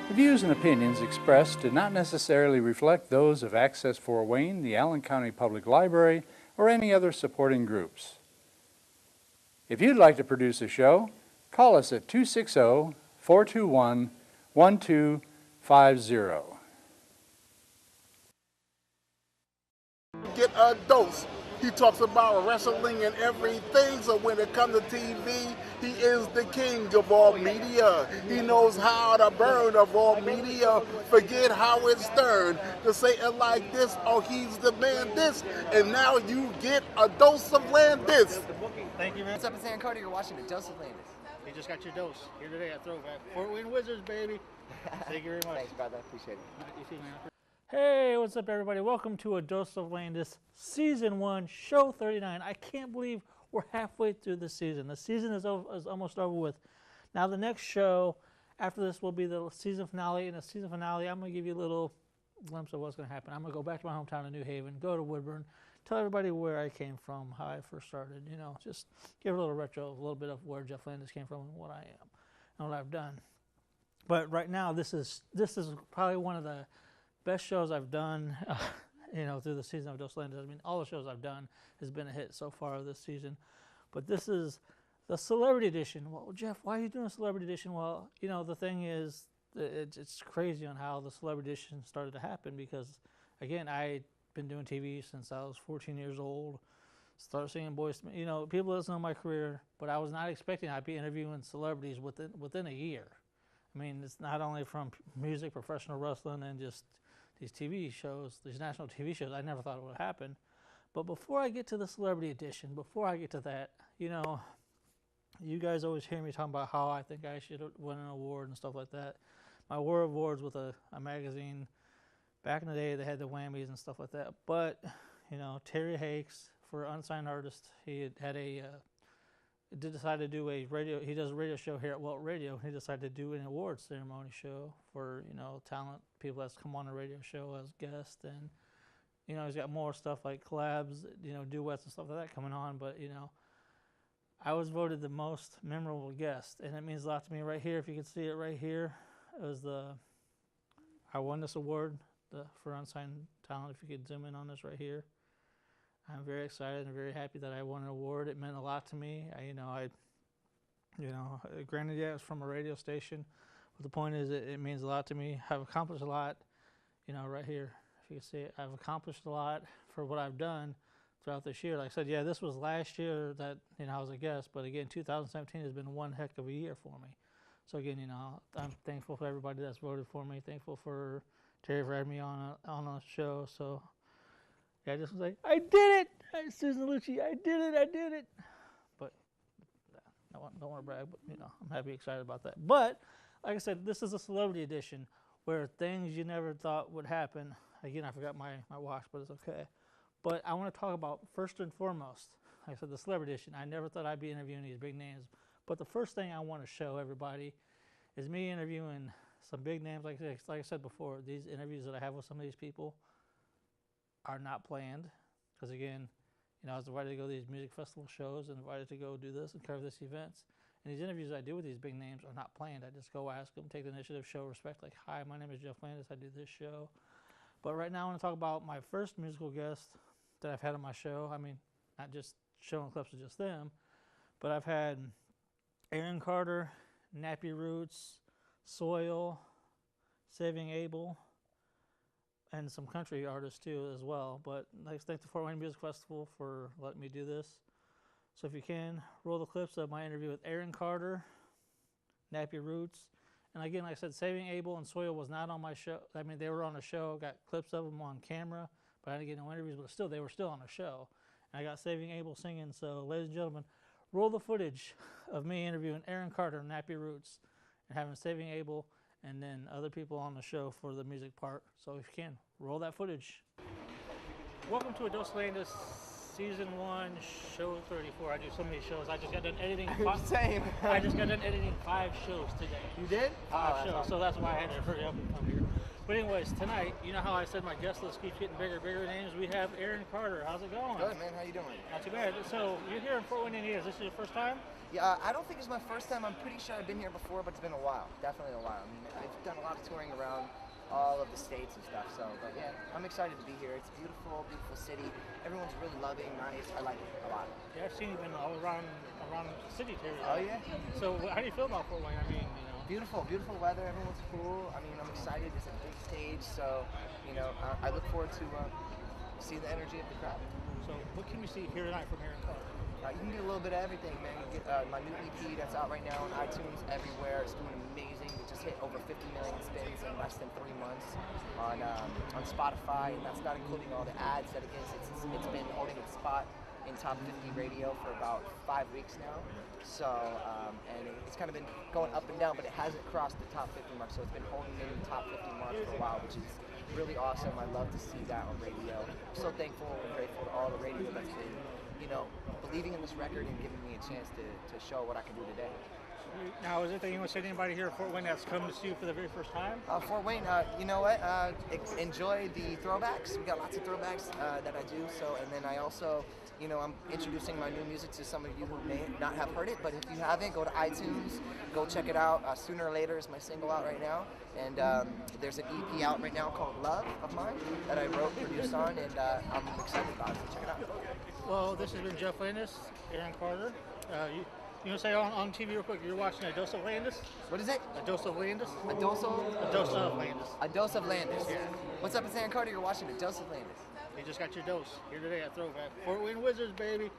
The views and opinions expressed do not necessarily reflect those of Access Fort Wayne, the Allen County Public Library, or any other supporting groups. If you'd like to produce a show, call us at 260-421-1250. Get a dose. He talks about wrestling and everything, so when it comes to TV, he is the king of all media. He knows how to burn of all media. Forget how it's stern to say it like this, oh, he's the man this, and now you get a dose of Landis. Thank you, man. What's up in San Antonio? You're watching a dose of Landis. You just got your dose here today at Throwback. Fort Wayne Wizards, baby. Thank you very much. Thanks, brother. Appreciate it. You too, man. Hey, what's up, everybody? Welcome to A Dose of Landis, Season 1, Show 39. I can't believe we're halfway through the season. The season is almost over with. Now, the next show after this will be the season finale. In the season finale, I'm going to give you a little glimpse of what's going to happen. I'm going to go back to my hometown of New Haven, go to Woodburn, tell everybody where I came from, how I first started, you know, just give a little retro, a little bit of where Jeff Landis came from and what I am and what I've done. But right now, this is probably one of the best shows I've done, you know, through the season of Dose Landis. I mean, all the shows I've done has been a hit so far this season. But this is the Celebrity Edition. Well, Jeff, why are you doing a Celebrity Edition? Well, you know, the thing is, it's crazy on how the Celebrity Edition started to happen because, again, I've been doing TV since I was 14 years old. Started singing Boys, you know, people listen to my career, but I was not expecting I'd be interviewing celebrities within a year. I mean, it's not only from music, professional wrestling, and just these TV shows, these national TV shows. I never thought it would happen. But before I get to the Celebrity Edition, before I get to that, you know, you guys always hear me talking about how I think I should win an award and stuff like that. My award awards with a magazine, back in the day, they had the Whammies and stuff like that. But, you know, Terry Hakes, for Unsigned Artist, he had did decide to do a radio. He does a radio show here at Welt Radio. He decided to do an awards ceremony show for, you know, talent, people that's come on a radio show as guests, and, you know, he's got more stuff like collabs, you know, duets and stuff like that coming on. But, you know, I was voted the most memorable guest, and it means a lot to me right here. If you can see it right here, it was I won this award for Unsigned Talent. If you could zoom in on this right here. I'm very excited and very happy that I won an award. It meant a lot to me. Granted, yeah, it's from a radio station, but the point is it means a lot to me. I've accomplished a lot, you know, right here. If you can see it, I've accomplished a lot for what I've done throughout this year. Like I said, yeah, this was last year that, you know, I was a guest, but again, 2017 has been one heck of a year for me. So again, you know, I'm thankful for everybody that's voted for me. Thankful for Terry for having me on a show. So. I just was like, I did it! Susan Lucci, I did it! But, I don't want to brag, but, you know, I'm happy, excited about that. But, like I said, this is a Celebrity Edition where things you never thought would happen. Again, I forgot my watch, but it's okay. But I want to talk about, first and foremost, like I said, the Celebrity Edition. I never thought I'd be interviewing these big names. But the first thing I want to show everybody is me interviewing some big names. Like I said before, these interviews that I have with some of these people are not planned, because again, you know, I was invited to go to these music festival shows and invited to go do this and cover these events. And these interviews I do with these big names are not planned. I just go ask them, take the initiative, show respect, like, hi, my name is Jeff Landis, I do this show. But right now I want to talk about my first musical guest that I've had on my show. I mean, not just showing clips of just them, but I've had Aaron Carter, Nappy Roots, Soil, Saving Abel, and some country artists too as well. But I'd like to thank the Fort Wayne Music Festival for letting me do this. So if you can, roll the clips of my interview with Aaron Carter, Nappy Roots. And again, like I said, Saving Abel and Soil was not on my show. I mean, they were on a show, got clips of them on camera, but I didn't get no interviews, but still, they were still on a show. And I got Saving Abel singing. So ladies and gentlemen, roll the footage of me interviewing Aaron Carter, Nappy Roots, and having Saving Abel and then other people on the show for the music part. So if you can, roll that footage. Welcome to A Dose of Landis Season 1, show 34. I do so many shows. I just got done editing. Same. I just got done editing 5 shows today. You did? 5 shows, so that's why I had to hurry up and come here. But anyways, tonight, you know how I said my guest list keeps getting bigger, bigger names? We have Aaron Carter. How's it going? Good, man. How you doing? Not too bad. So you're here in Fort Wayne, Indiana. Is this your first time? Yeah, I don't think it's my first time. I'm pretty sure I've been here before, but it's been a while. Definitely a while. I mean, I've done a lot of touring around all of the states and stuff. So, but yeah, I'm excited to be here. It's a beautiful, beautiful city. Everyone's really loving, nice. I like it a lot. Yeah, I've seen you been all around the city too. Oh yeah. So how do you feel about Fort Wayne? I mean, you know. Beautiful, beautiful weather. Everyone's cool. I mean, I'm excited. It's a big stage, so you know, I look forward to seeing the energy of the crowd. So what can we see here tonight from Aaron Carter? You can get a little bit of everything, man. You get my new EP that's out right now on iTunes, everywhere. It's doing amazing. We just hit over 50 million spins in less than 3 months on Spotify, and that's not including all the ads that it gets. It's been holding its spot in top 50 radio for about 5 weeks now. So, and it's kind of been going up and down, but it hasn't crossed the top 50 mark. So it's been holding in the top 50 mark for a while, which is really awesome. I love to see that on radio. I'm so thankful and grateful to all the radio that's been, you know, believing in this record and giving me a chance to show what I can do today. Now, is it that you want to say to anybody here at Fort Wayne that's come to see you for the very first time? Fort Wayne, you know what? Enjoy the throwbacks. We got lots of throwbacks that I do. So, and then I also, you know, I'm introducing my new music to some of you who may not have heard it. But if you haven't, go to iTunes, go check it out. Sooner or Later is my single out right now, and there's an EP out right now called Love of mine that I wrote, produced on, and I'm excited about it. So check it out. Well, this has been Jeff Landis, Aaron Carter. You want to say on TV real quick, you're watching A Dose of Landis? What is it? A Dose of Landis? A dose of? A Dose of Landis. A Dose of Landis. Yeah. What's up, it's Aaron Carter. You're watching A Dose of Landis. You just got your dose here today at Throwback. Fort Wayne Wizards, baby.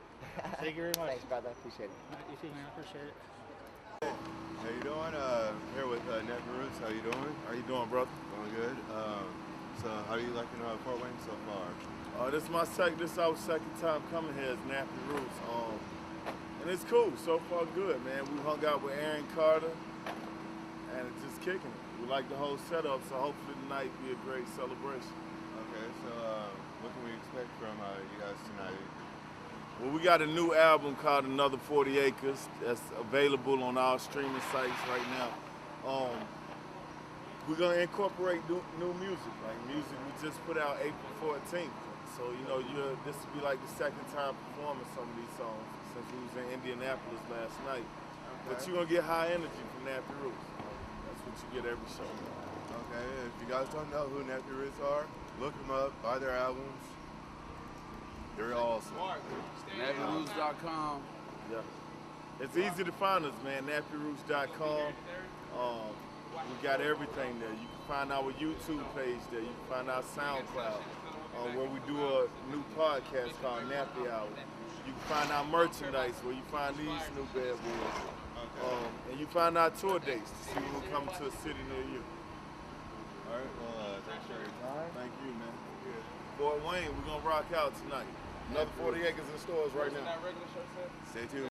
Thank you very much. Thanks, brother. Appreciate it. You too, man. I appreciate it. How you doing? Here with Net Roots. How you doing? How you doing, brother? Doing good. So how are you liking Fort Wayne so far? This is our second time coming here as Nappy Roots. And it's cool. So far, good, man. We hung out with Aaron Carter, and it's just kicking it. We like the whole setup, so hopefully tonight be a great celebration. Okay, so what can we expect from you guys tonight? Well, we got a new album called Another 40 Acres that's available on our streaming sites right now. We're gonna incorporate new music, like music we just put out April 14th. So you know, this will be like the second time performing some of these songs since we was in Indianapolis last night. Okay. But you're gonna get high energy from Nappy Roots. That's what you get every show. Okay, if you guys don't know who Nappy Roots are, look them up, buy their albums. They're awesome. NappyRoots.com. Yeah. It's easy to find us, man. NappyRoots.com. We got everything there. You can find our YouTube page there. You can find our SoundCloud, where we do a new podcast called Nappy Hour. You can find our merchandise where you find these new bad boys. And you find our tour dates to see when we come to a city near you. All right, well, thanks for your time. Thank you, man. Fort Wayne, we're going to rock out tonight. Another 40 acres in stores right now. Stay tuned.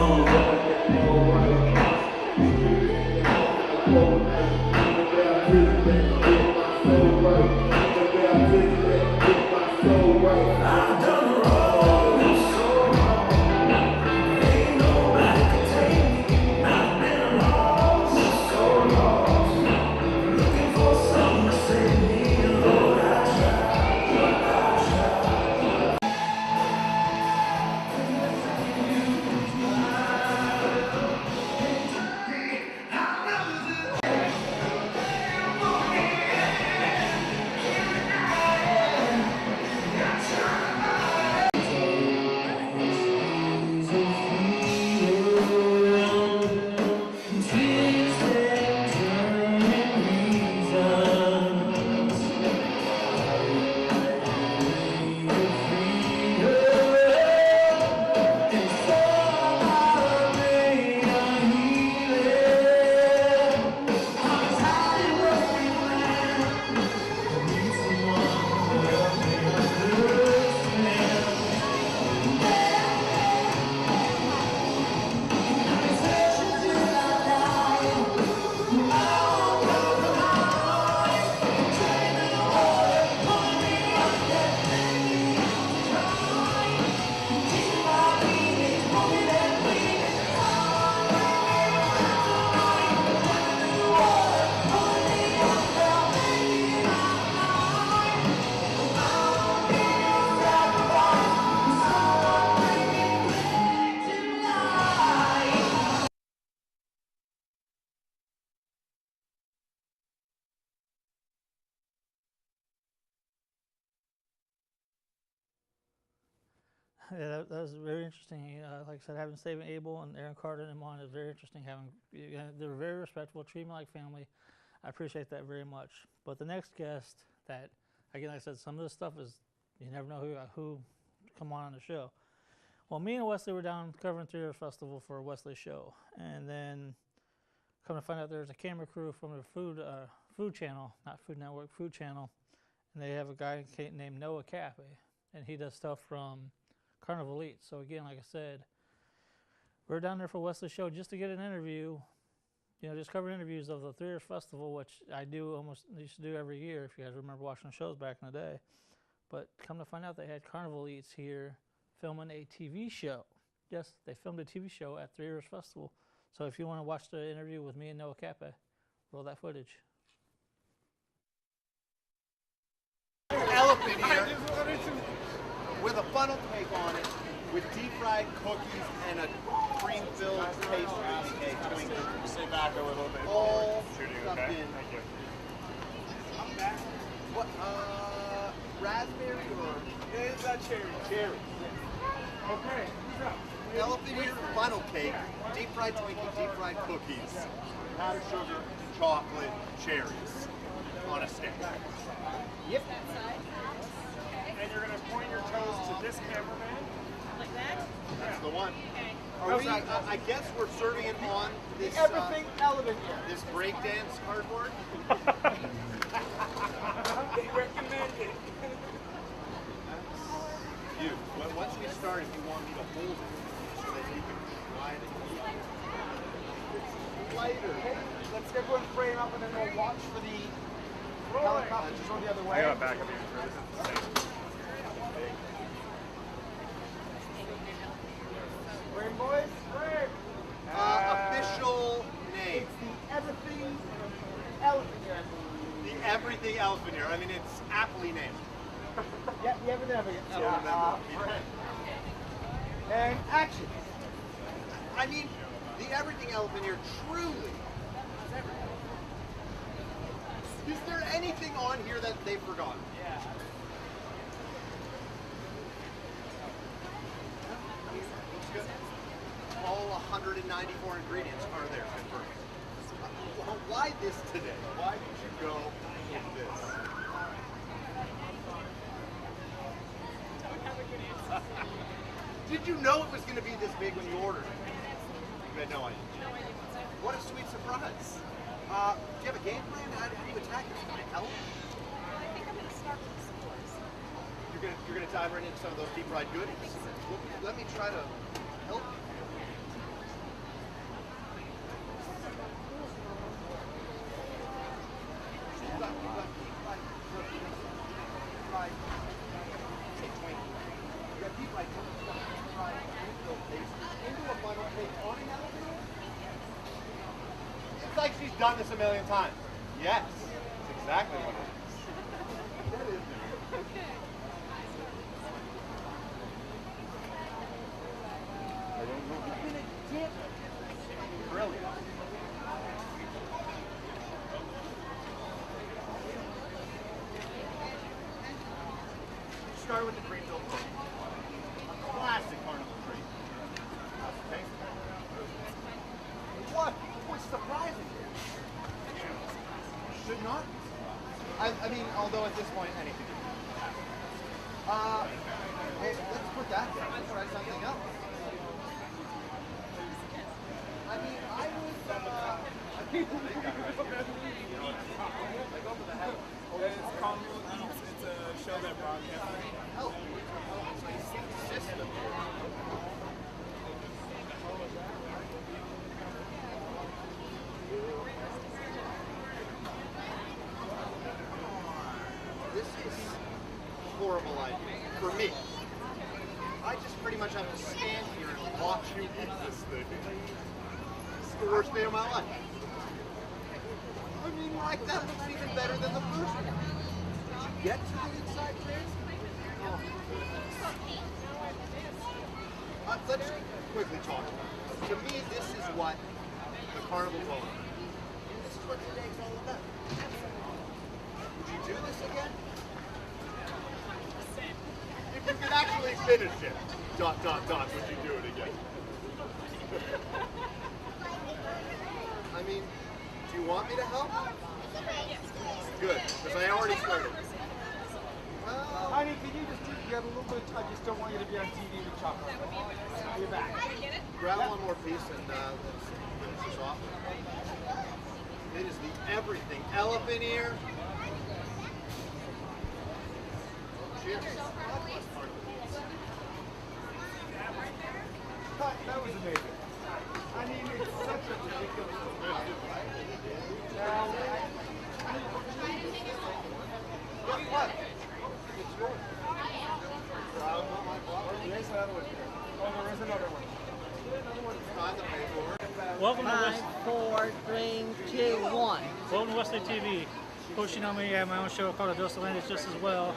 Yeah, that was very interesting. Like I said, having Stephen Abel and Aaron Carter and them on is very interesting. They're very respectful, treat me like family. I appreciate that very much. But the next guest, that again, like I said, some of this stuff is you never know who come on the show. Well, me and Wesley were down covering Three Rivers Festival for a Wesley show, and then come to find out there's a camera crew from the food channel, not Food Network, Food Channel, and they have a guy named Noah Cappe, and he does stuff from Carnival Eats. So again, like I said, we're down there for Wesley's show just to get an interview, just cover interviews of the Three Rivers Festival, which I used to do every year, if you guys remember watching the shows back in the day. But come to find out they had Carnival Eats here filming a TV show. Yes, they filmed a TV show at Three Rivers Festival. So if you want to watch the interview with me and Noah Cappe, roll that footage. Elephant here with a funnel cake on it, with deep fried cookies and a cream-filled pastry cake. Stay back a little bit. All Shooting, stuffed okay? in. Thank you. What? Raspberry or? It's a cherry. Cherry. Okay. Elephant ear funnel cake, deep fried Twinkie, deep fried cookies, powdered sugar, chocolate, cherries on a stick. Yep. And you're gonna point your toes to this cameraman. Like that? That's the one. Okay. Are we, I guess we're serving it on this Everything elephant here. this breakdance cardboard. They recommend it. You. Once we start, if you want me to hold it so that you can try to eat it. It's lighter. Let's get one frame up and then we'll watch for the helicopter to go the other way. I got back up here for this. Frame, boys. Frame. Official name. It's the Everything Elephant here. The Everything Elephant here. I mean, it's aptly named. Yeah, the Everything Elephant. So remember. And action. I mean, the Everything Elephant here truly. Is there anything on here that they've forgotten? Yeah. Looks good. All 194 ingredients are there. Well, why this today? Why did you go with this? Did you know it was going to be this big when you ordered it? You had no idea. What a sweet surprise. Do you have a game plan? How do you attack this? Help? I think I'm going to start with the stores. You're gonna dive right into some of those deep fried goodies. Well, let me try to help you. You've got deep fried cookies, deep fried Twinkie. You got deep fried cookies, you got deep fried cream-filled pastry into a funnel cake on an elevator. It's like she's done this a million times. Yes, that's exactly what it is. That is new. Okay. Brilliant. Start with the cream-filled cookie. A classic carnival treat. Okay. What was surprising? Should not be surprised. I mean, although at this point anything can happen. Hey, let's put that down. Let's try something else. I mean, I was, It's Carnival Eats. It's a show that broadcasts. oh, system. This is a horrible idea for me. I just pretty much have to stand here and watch you eat this thing. It's the worst day of my life. I mean, like, that looks even better than the first one. Did you get to the inside trays? Let's quickly talk about it. To me, this is what the carnival's all about. This is what today's all about. Would you do this again? If you could actually finish it. Would you do it again? I mean, do you want me to help? Good, because I already started. Well, Honey, can you just get a little bit? I just don't want you to be on TV with chocolate. You're back. grab one more piece and let's finish this off. It is the everything elephant ear. Cheers. That was amazing. I mean, it's such a ridiculous Now, guess what? It's yours. There's another one. Oh, there is another one. Time to pay for it. Welcome to 5, West. 4, 3, 2, 1. Welcome to Westlake TV. Coach, you know me, I have my own show called A Dose of Landis just as well.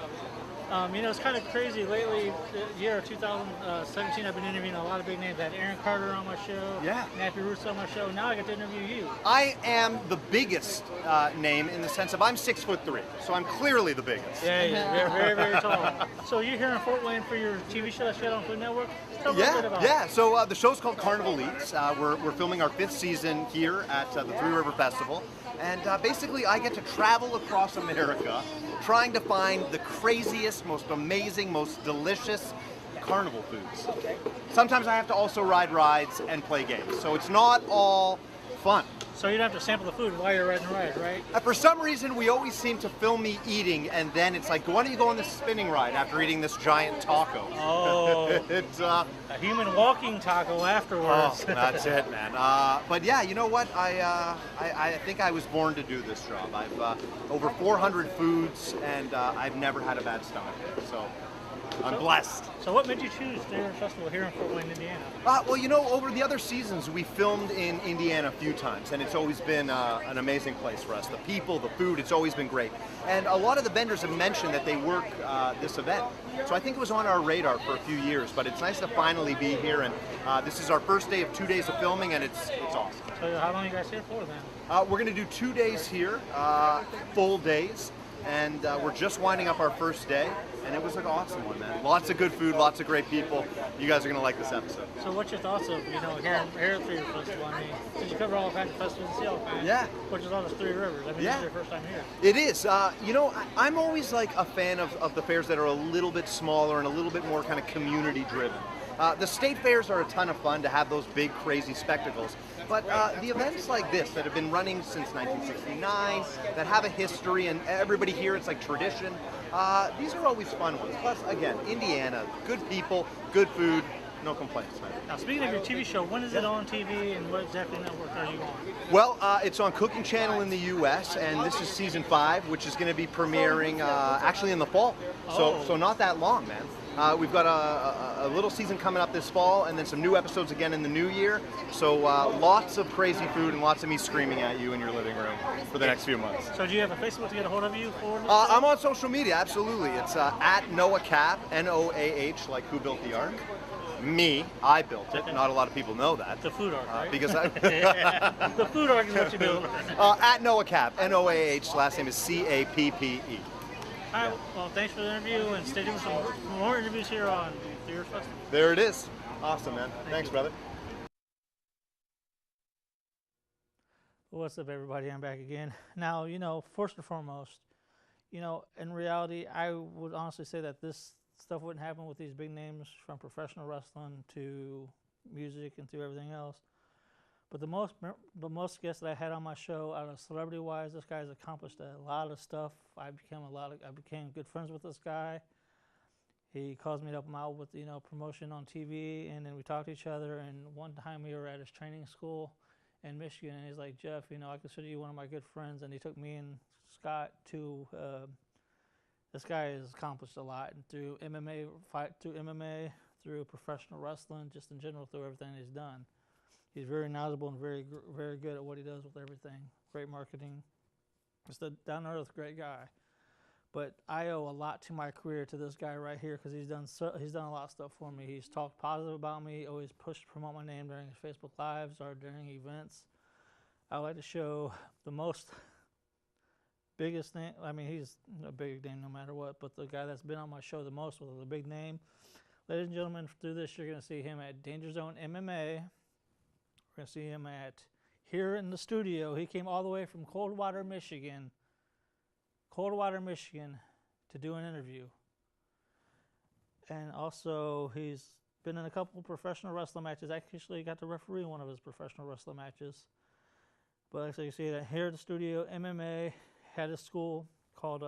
It's kind of crazy lately. The year of 2017, I've been interviewing a lot of big names. I had Aaron Carter on my show. Yeah. Nappy Roots on my show. Now I get to interview you. I am the biggest name in the sense of I'm 6'3", so I'm clearly the biggest. Yeah, very, very, very tall. So you're here in Fort Wayne for your TV show that's on Food Network? Tell me a little bit about it. Yeah. So the show's called Carnival Eats. We're filming our 5th season here at the Three River Festival. And basically, I get to travel across America trying to find the craziest, most amazing, most delicious carnival foods. Sometimes I have to also ride rides and play games. So it's not all fun. So you don't have to sample the food while you're riding the ride, right? For some reason, we always seem to film me eating, and then it's like, why don't you go on this spinning ride after eating this giant taco? Oh. It's A human walking taco afterwards. oh, that's it, man. But yeah, you know what? I think I was born to do this job. I've over 400 foods, and I've never had a bad stomach. So I'm blessed. So what made you choose the River Festival here in Fort Wayne, Indiana? Well, over the other seasons, we filmed in Indiana a few times, and it's always been an amazing place for us. The people, the food, it's always been great. And a lot of the vendors have mentioned that they work this event. So I think it was on our radar for a few years, but it's nice to finally be here. And this is our first day of 2 days of filming, and it's awesome. So how long are you guys here for then? We're going to do 2 days here, full days, and we're just winding up our first day. And it was an awesome one, man. Lots of good food, lots of great people. You guys are going to like this episode. So what's your thoughts of, here at Three River Festival? I mean, did you cover all kinds of festivals in Seattle? Yeah. Which is all the Three Rivers. I mean, Yeah. this is your first time here. It is. I'm always like a fan of the fairs that are a little bit smaller and a little bit more kind of community driven. The state fairs are a ton of fun to have those big, crazy spectacles. But the events like this that have been running since 1969, that have a history, and everybody here, it's like tradition, these are always fun ones. Plus, again, Indiana, good people, good food, no complaints, man. Now, speaking of your TV show, when is it on TV and what exactly network are you on? Well, it's on Cooking Channel in the U.S., and this is season 5, which is going to be premiering actually in the fall. So not that long, man. We've got a little season coming up this fall, and then some new episodes again in the new year. So lots of crazy food and lots of me screaming at you in your living room for the next few months. So do you have a Facebook to get a hold of you for this? I'm on social media, absolutely. It's at Noah Cap, Noah, like who built the Ark. Me, I built it. Not a lot of people know that. The food arc, right? Because I The food arc is what you do. at Noah Cap, Noah, last name is Cappe. All right, well, thanks for the interview, and stay tuned for some more interviews here on the Year's Festival. There it is. Awesome, man. Thanks, brother. What's up, everybody? I'm back again. Now, first and foremost, in reality, I would honestly say that this stuff wouldn't happen with these big names, from professional wrestling to music and through everything else. But the most guests that I had on my show, out of celebrity-wise, this guy's accomplished a lot of stuff. I became good friends with this guy. He calls me to help him out with promotion on TV, and then we talked to each other. And one time we were at his training school in Michigan, and he's like, Jeff, I consider you one of my good friends. And he took me and Scott to. This guy has accomplished a lot, and through MMA, through professional wrestling, just in general, through everything he's done. He's very knowledgeable and very, very good at what he does with everything. Great marketing. Just a down-to-earth, great guy. But I owe a lot to my career to this guy right here, because he's done a lot of stuff for me. He's talked positive about me, always pushed to promote my name during his Facebook Lives or during events. I like to show the biggest name. I mean, he's a big name no matter what, but the guy that's been on my show the most with a big name, Ladies and gentlemen, through this, you're going to see him at Danger Zone MMA. We're going to see him here in the studio. He came all the way from Coldwater, Michigan, to do an interview. And also, he's been in a couple professional wrestling matches. Actually, got to referee one of his professional wrestling matches. But so you see that here at the studio, MMA, had a school called,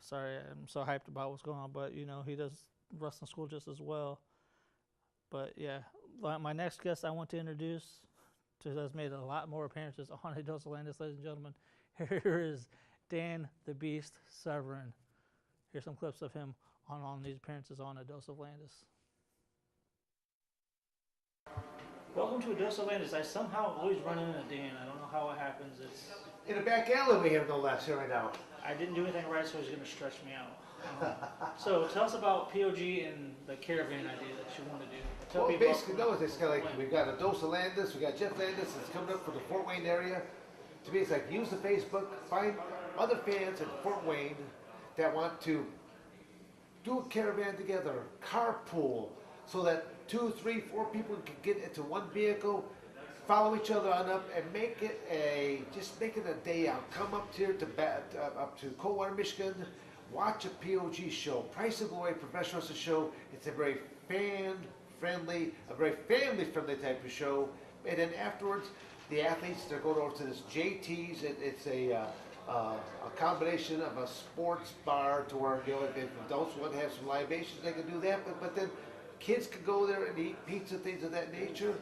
sorry, I'm so hyped about what's going on, but you know, he does wrestling school just as well. But yeah, my next guest I want to introduce, has made a lot more appearances on A Dose of Landis, ladies and gentlemen. Here is Dan the Beast Severin. Here's some clips of him on these appearances on A Dose of Landis. Welcome to A Dose of Landis. I somehow always run into Dan. I don't know how it happens. It's in the back alley we have no less here right now. I didn't do anything right, so he's going to stretch me out. So tell us about POG and the caravan idea that you want to do. Tell Well, basically, no, it's kind of like we've got A Dose of Landis, we got Jeff Landis that's coming up for the Fort Wayne area. To me, it's like use the Facebook, find other fans in Fort Wayne that want to do a caravan together, carpool, so that 2, 3, 4 people can get into one vehicle, follow each other on up, and make it a day out. Come up here up to Coldwater, Michigan, watch a POG show, Price of Glory professional wrestling show. It's a very fan-friendly, a very family-friendly type of show. And then afterwards, the athletes, they're going over to this JT's, and it's a combination of a sports bar to where, you know, if adults want to have some libations, they can do that. But then kids can go there and eat pizza, things of that nature.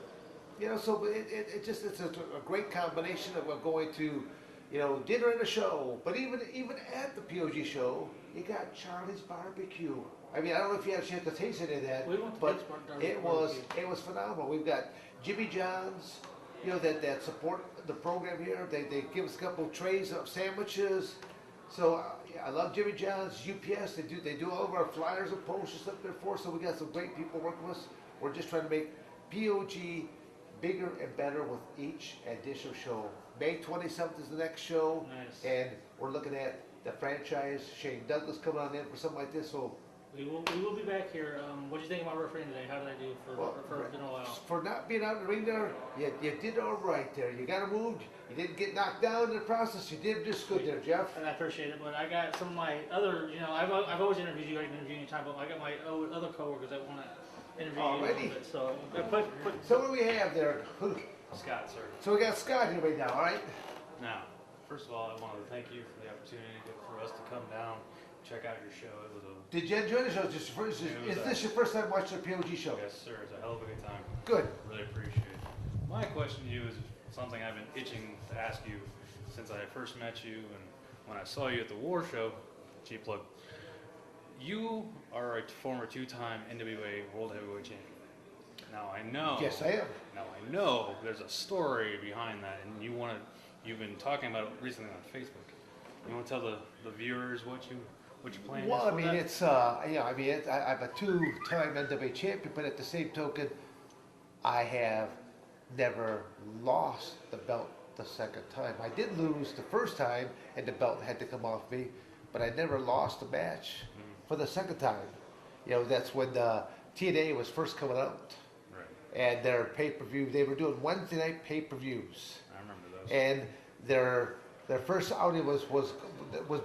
You know, so it's a great combination of going to, you know, dinner and a show. But even at the POG show, you got Charlie's Barbecue. I mean, I don't know if you had a chance to taste any of that, but it was phenomenal. We've got Jimmy John's, you know, that support the program here. They give us a couple of trays of sandwiches. So I love Jimmy John's, UPS. They do all of our flyers and posters up there for us. So we got some great people working with us. We're just trying to make POG bigger and better with each additional show. May 27th is the next show. Nice. And we're looking at the franchise. Shane Douglas coming on in for something like this. So we will be back here. What do you think about refereeing today? How did I do for been a while? For not being out in the ring there, you did all right there. You got moved. You didn't get knocked down in the process. You did just good there, Jeff. And I appreciate it. But I got some of my other, you know, I've always interviewed you. I can interview you anytime. But I got my other coworkers that want to interview you a little bit. So So what do we have there? Scott, sir. So we got Scott here right now, all right? Now, first of all, I wanted to thank you for the opportunity for us to come down, check out your show. It was a... Did you enjoy the show? Is this your first time watching a POG show? Yes, sir. It's a hell of a good time. Good. Really appreciate it. My question to you is something I've been itching to ask you since I first met you and when I saw you at the War Show. Cheap plug. You are a former 2-time NWA World Heavyweight Champion. Now I know. Yes, I am. Now I know there's a story behind that, and you've been talking about it recently on Facebook. You want to tell the viewers what you plan? Well, I mean, it's I'm a 2-time NWA champion, but at the same token, I have never lost the belt the second time. I did lose the first time, and the belt had to come off me, but I never lost a match for the second time. You know, that's when TNA was first coming out. And their pay-per-view, they were doing Wednesday night pay-per-views. I remember those. And their first outing was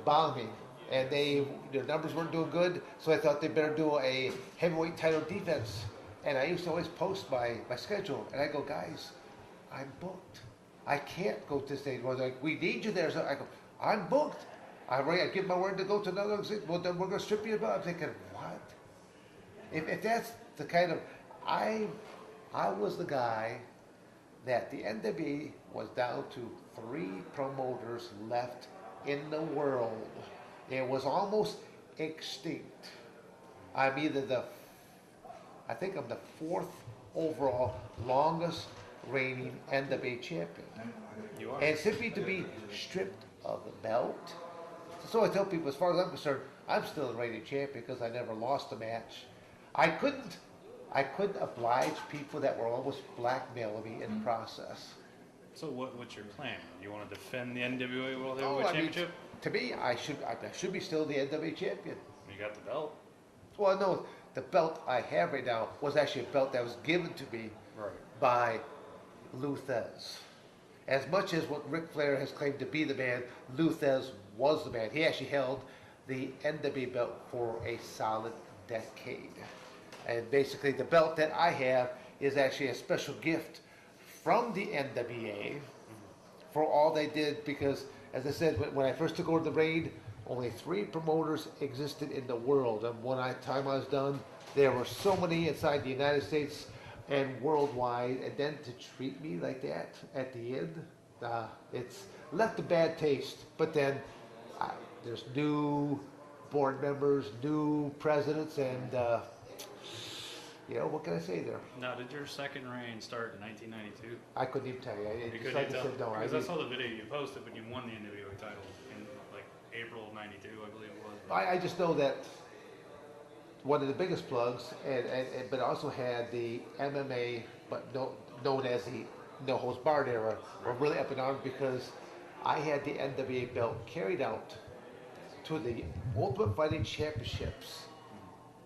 bombing, and their numbers weren't doing good. So I thought they better do a heavyweight title defense. And I used to always post my schedule, and I go, guys, I'm booked. I can't go to this day. They're like, we need you there. So I go, I'm booked. I give my word to go to another. Well, then we're going to strip you of it. I'm thinking, what? If that's the kind of I was the guy that the NWA was down to 3 promoters left in the world. It was almost extinct. I think I'm the 4th overall longest reigning NWA champion. You are. And simply to be stripped of the belt. So I tell people, as far as I'm concerned, I'm still the reigning champion because I never lost a match. I couldn't oblige people that were almost blackmailing me in the process. So what's your plan? You want to defend the NWA World Heavyweight Championship? To me, I should be still the NWA champion. You got the belt. Well, no, the belt I have right now was actually a belt that was given to me by Lou Thez. As much as what Ric Flair has claimed to be the man, Lou Thez was the man. He actually held the NWA belt for a solid decade. And basically the belt that I have is actually a special gift from the NWA for all they did, because, as I said, when I first took over the reign, only 3 promoters existed in the world. And when time I was done, there were so many inside the United States and worldwide. And then to treat me like that at the end, it's left a bad taste. But then there's new board members, new presidents, and what can I say there? Now, did your second reign start in 1992? I couldn't even tell you. You couldn't even tell? Because I saw the video you posted when you won the NWA title in like April of '92, I believe it was. I just know that one of the biggest plugs, but also had the MMA, but known as the No Holds Barred era, were really up in arms because I had the NWA belt carried out to the Ultimate Fighting Championships,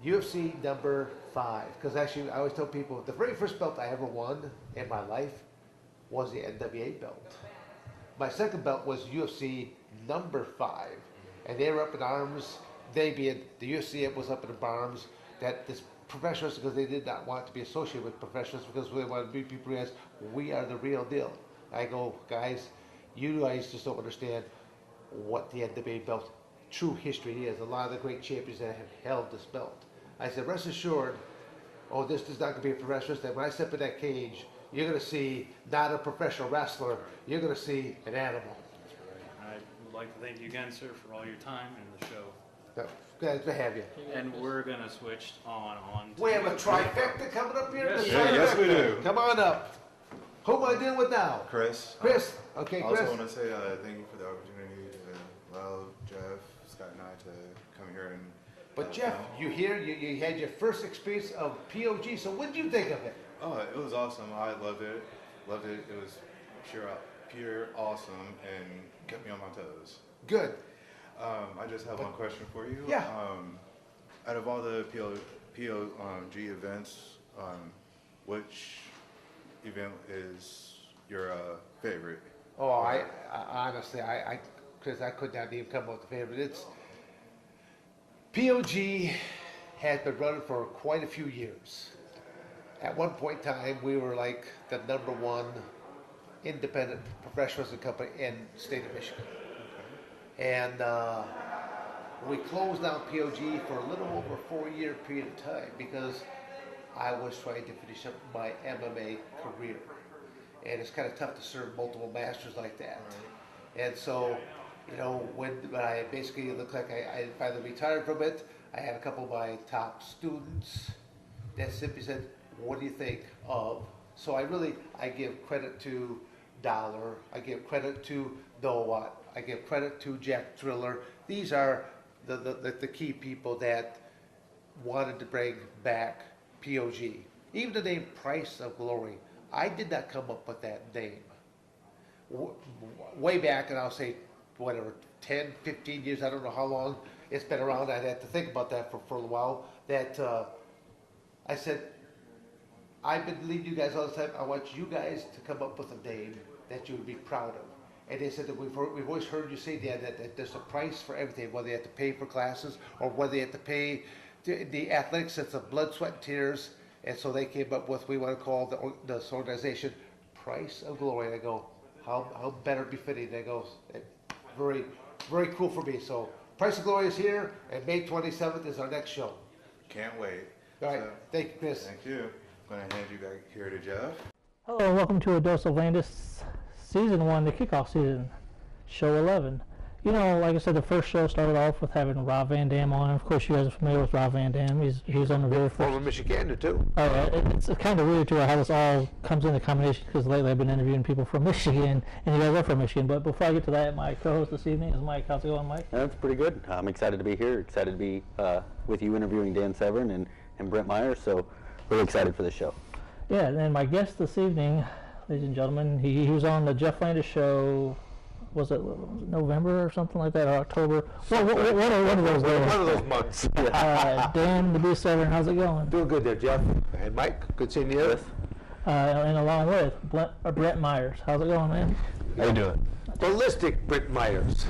UFC number 5. Because actually, I always tell people, the very first belt I ever won in my life was the NWA belt. My second belt was UFC number 5. And they were up in arms. They being the UFC was up in arms that this professionals, because they did not want to be associated with professionals, because they wanted to be people who says, we are the real deal. I go, guys, you guys just don't understand what the NWA belt true history is. A lot of the great champions that have held this belt. I said, rest assured, this is not going to be a professional. That when I step in that cage, you're going to see not a professional wrestler. You're going to see an animal. I would like to thank you again, sir, for all your time and the show. Glad to have you. And we're going to switch on to... We have a trifecta coming up here. Yes, we do. Come on up. Who am I dealing with now? Chris. Chris. Okay, Chris. I also want to say thank you for the opportunity to allow Jeff, Scott, and I to come here and... But Jeff, you had your first experience of POG, so what did you think of it? Oh, it was awesome. I loved it. It was pure awesome and kept me on my toes. Good. I just have one question for you. Yeah. Out of all the POG events, which event is your favorite? Oh, I honestly, Chris, I could not even come up with a favorite. It's POG has been running for quite a few years. At one point in time, we were like the #1 independent professional wrestling company in the state of Michigan. And we closed down POG for a little over a 4-year period of time because I was trying to finish up my MMA career. And it's kind of tough to serve multiple masters like that. And so, when I basically looked like I finally retired from it, I had a couple of my top students that simply said, what do you think of? So I give credit to Dollar, I give credit to Noah, I give credit to Jack Driller. These are the key people that wanted to bring back POG. Even the name Price of Glory, I did not come up with that name. Way back, and I'll say, whatever, 10, 15 years, I don't know how long it's been around. I'd have to think about that for a while. That I said, I've been leading you guys all the time. I want you guys to come up with a name that you would be proud of. And they said that we've always heard you say that there's a price for everything, whether you have to pay for classes or whether you have to pay the athletics. It's of blood, sweat, and tears. And so they came up with, we want to call this organization Price of Glory. And I go, how better befitting? They go, very, very cool for me. So Price of Glory is here, and May 27th is our next show. Can't wait. All right. Thank you, Chris. Thank you. I'm going to hand you back here to Jeff. Hello and welcome to A Dose of Landis, Season 1, the kickoff season, Show 11. Like I said, the first show started off with having Rob Van Dam on. Of course, you guys are familiar with Rob Van Dam. He was on the very first. Former Michigander, too. Oh, yeah. It's kind of weird, too, how this all comes into combination, because lately I've been interviewing people from Michigan, and you guys are from Michigan. But before I get to that, my co-host this evening is Mike. How's it going, Mike? That's pretty good. I'm excited to be here, excited to be with you interviewing Dan Severn and Brent Myers, so really excited for this show. Yeah, and my guest this evening, ladies and gentlemen, he was on the Jeff Landis show was it November or something like that, or October? Well, one of those days. One of those months. Dan, the B7, how's it going? Doing good there, Jeff. Hey, Mike, good seeing you. And along with Brett Myers, how's it going, man? How you doing? Ballistic Brett Myers.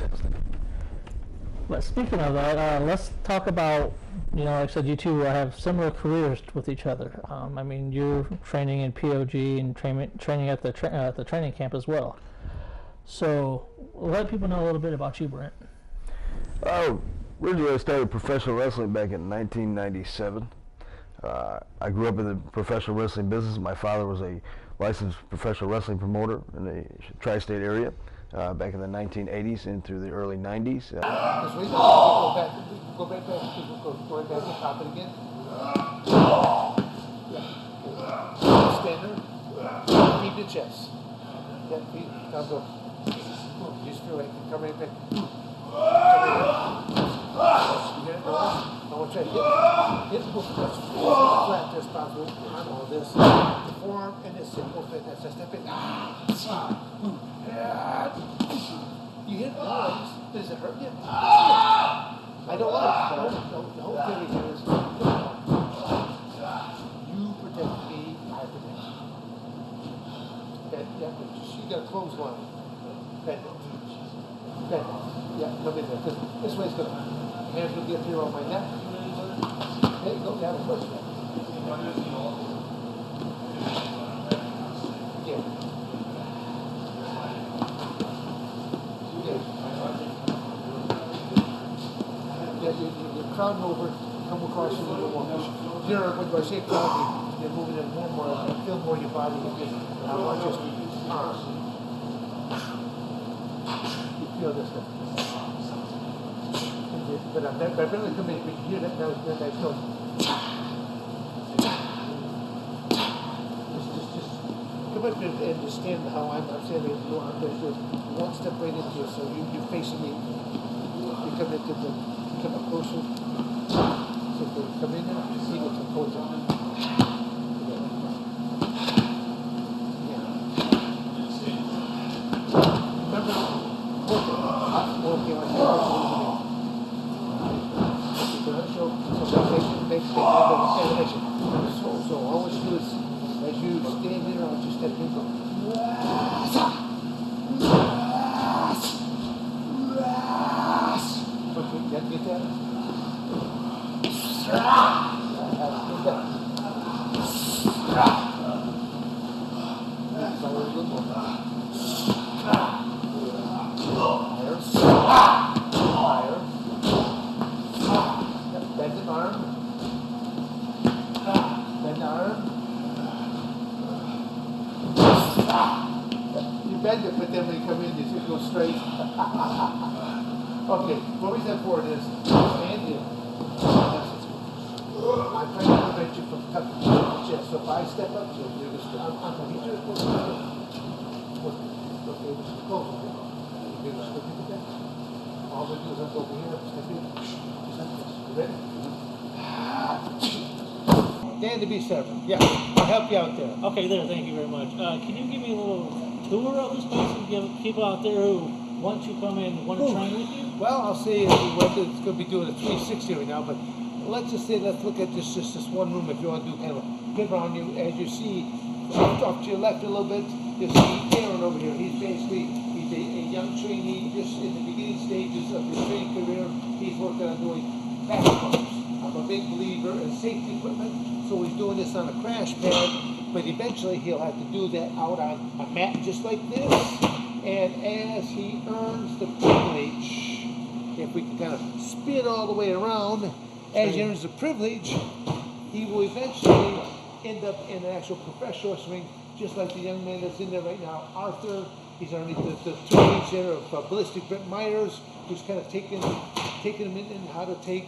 But speaking of that, let's talk about, like I said, you two have similar careers with each other. I mean, you're training in POG and training at the training camp as well. So let people know a little bit about you, Brent. Originally I started professional wrestling back in 1997. I grew up in the professional wrestling business. My father was a licensed professional wrestling promoter in the tri-state area back in the 1980s into the early 90s. Go right back and pop it again. Stand there. Keep your chest. Now go. Just feel like come right back. You get it? I want to try to hit the book flat as possible on all this. The forearm and this thing. Both like that. So step in. You hit the legs. Does it hurt you? I don't want to. The whole theory here is you protect me, I protect you. Okay, yeah, you got a clothesline. Bend it. Bend it. Yeah, come in there. This way it's good. Hands will get here on my neck. Okay, go down and push that. Again. You're crowding over, come across a little more. When I say crowding, you're moving in more and more. I feel more your body. You just arm. You feel this stuff. But I really come in, but you hear that now, then I feel. Just come up and understand how I'm saying it. I'm going to do one step right into it, so you're facing me. You come into the. Come up closer. So come in there, see what's closer. Remember, working like that. So make animation. So all what you do is, as you stand there, I'll just step in. Okay, get that? Get that. Higher. Bend the arm. Bend the arm. You bend it, but then when you come in, you just go straight. Okay, what we said for it is stand here. I'm trying to prevent you from cutting the chest. So if I step up to you, you're just I'm going to hit you. Okay, this is close. You can just look at that. All we do is I'm over here, step in. You ready? Dan the B7. Yeah, I'll help you out there. Okay, thank you very much. Can you give me a little tour of this place and give people out there who want to come in, want to train with you? Well, I'll say it's going to be doing a 360 right now, but let's just say, let's look at just this one room if you want to do kind of a pin around you. As you see, off to your left a little bit, you see Aaron over here. He's a young trainee, just in the beginning stages of his training career. He's working on doing backflips. I'm a big believer in safety equipment, so he's doing this on a crash pad, but eventually he'll have to do that out on a mat just like this. And as he earns the privilege, if we can kind of spin all the way around, as he earns the privilege, he will eventually end up in an actual professional ring, just like the young man that's in there right now, Arthur. He's underneath the training there of Ballistic Brett Myers, who's kind of taking him in how to take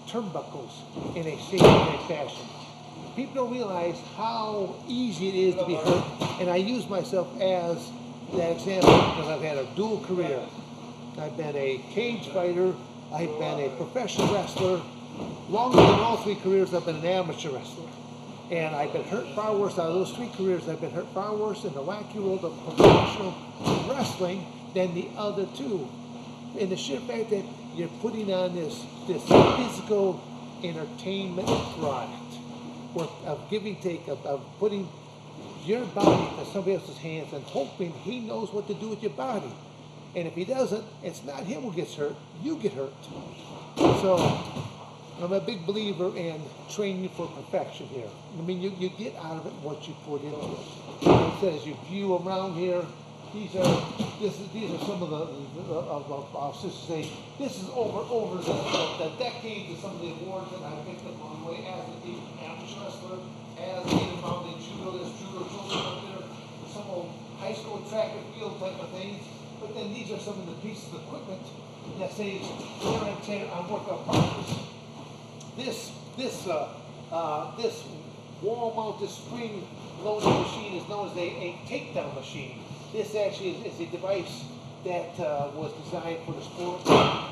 turnbuckles in a safe fashion. People don't realize how easy it is to be hurt, and I use myself as that example because I've had a dual career. I've been a cage fighter, I've been a professional wrestler. Longer than all three careers, I've been an amateur wrestler. And I've been hurt far worse out of those three careers. I've been hurt far worse in the wacky world of professional wrestling than the other two. And the sheer fact that you're putting on this physical entertainment product, of giving take, of putting your body into somebody else's hands and hoping he knows what to do with your body. And if he doesn't, it's not him who gets hurt, you get hurt. So I'm a big believer in training for perfection here. I mean, you get out of it what you put into it. It says you view around here. These are some of the I'll just say, this is over the decades of some of the awards that I picked up on the way as an amateur wrestler, as being involved in judo. There's judo children up there, some old high school track and field type of things. But then these are some of the pieces of equipment that say wear and tear on workout partners. This wall-mounted spring-loaded machine is known as a takedown machine. This actually is a device that was designed for the sport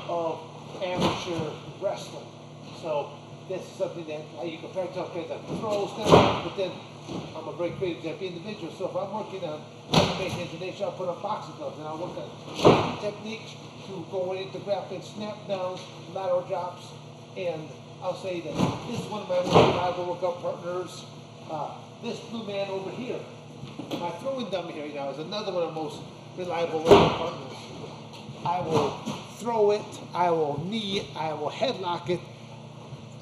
of amateur wrestling. So this is something that you can practice all kinds of throws, but then I'm a very creative individual. So if I'm working on nature, I'll put on boxing gloves and I'll work on techniques to go into grappling, snap downs, lateral drops, and I'll say that this is one of my most reliable workout partners. This blue man over here, my throwing dummy here now, is another one of the most reliable workout partners. I will throw it, I will knee it, I will headlock it,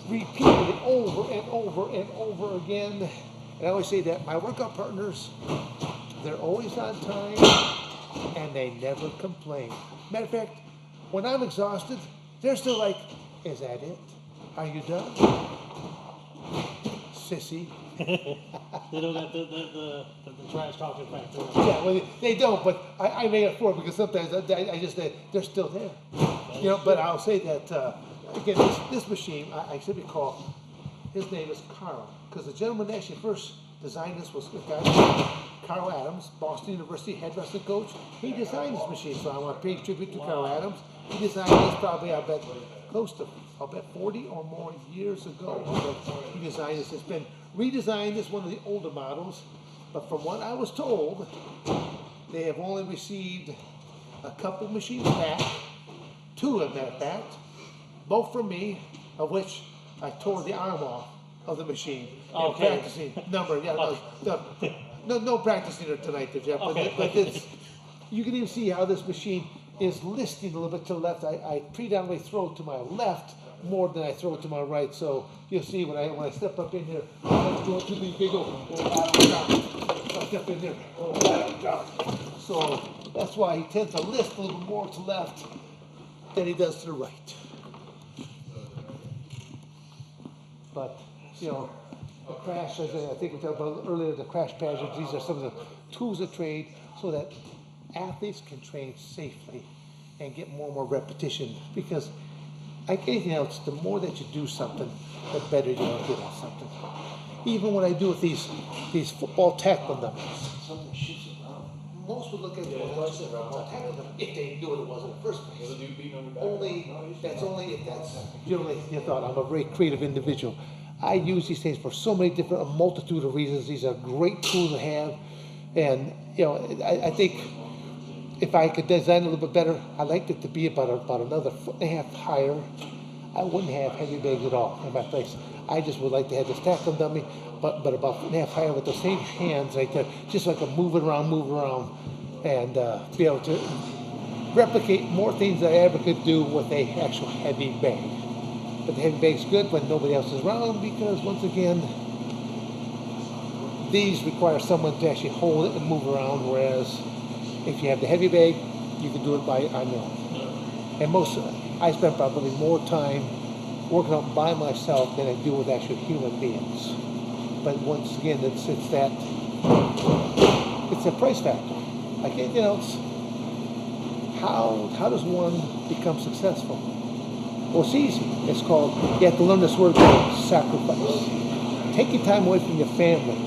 repeat it over and over and over again. And I always say that my workout partners, they're always on time and they never complain. Matter of fact, when I'm exhausted, they're still like, is that it? Are you done? Sissy. They don't have the trash talking factor. Yeah, well, they don't, but I made it for it because sometimes I just, they're still there. You know, but I'll say that, again, this machine, I should recall, his name is Carl, because the gentleman that actually first designed this was a guy named Carl Adams, Boston University head wrestling coach. He designed this machine, so I want to pay tribute to Carl Adams. He designed this probably, I bet, close to, 40 or more years ago. He designed this. It's been redesigned as one of the older models, but from what I was told, they have only received a couple machines back, 2 as a matter of fact, both from me, of which I tore the arm off of the machine. Okay. Practicing number, yeah, no practicing it tonight, Jeff. Okay. But it's, you can even see how this machine is listing a little bit to the left. I predominantly throw to my left more than I throw to my right. So you'll see when I step up in here, I'm doing too many big old I step in there. So that's why he tends to lift a little more to left than he does to the right. But, you know, the crash, as I think we talked about earlier, the crash pads, these are some of the tools of trade so that athletes can train safely and get more and more repetition. Because like anything else, the more that you do something, the better you're going to get at something. Even what I do with these football tackle dummies. Most would look at it as football tackle dummy if they knew what it was in the first place. Only if that's generally your thought. I'm a very creative individual. I use these things for so many different, a multitude of reasons. These are great tools to have. And, you know, I think if I could design it a little bit better, I'd like it to be about another 1.5 foot higher. I wouldn't have heavy bags at all in my place. I just would like to have this tackle dummy, but about 1.5 higher with those same hands right there, just so I can move around, and be able to replicate more things than I ever could do with a actual heavy bag. But the heavy bag's good when nobody else is around because, once again, these require someone to actually hold it and move around, whereas if you have the heavy bag, you can do it on your own. And I spend probably more time working out by myself than I do with actual human beings. But once again, it's a price factor. Like anything else, how does one become successful? Well, it's easy. It's called, you have to learn this word called sacrifice. Taking time away from your family,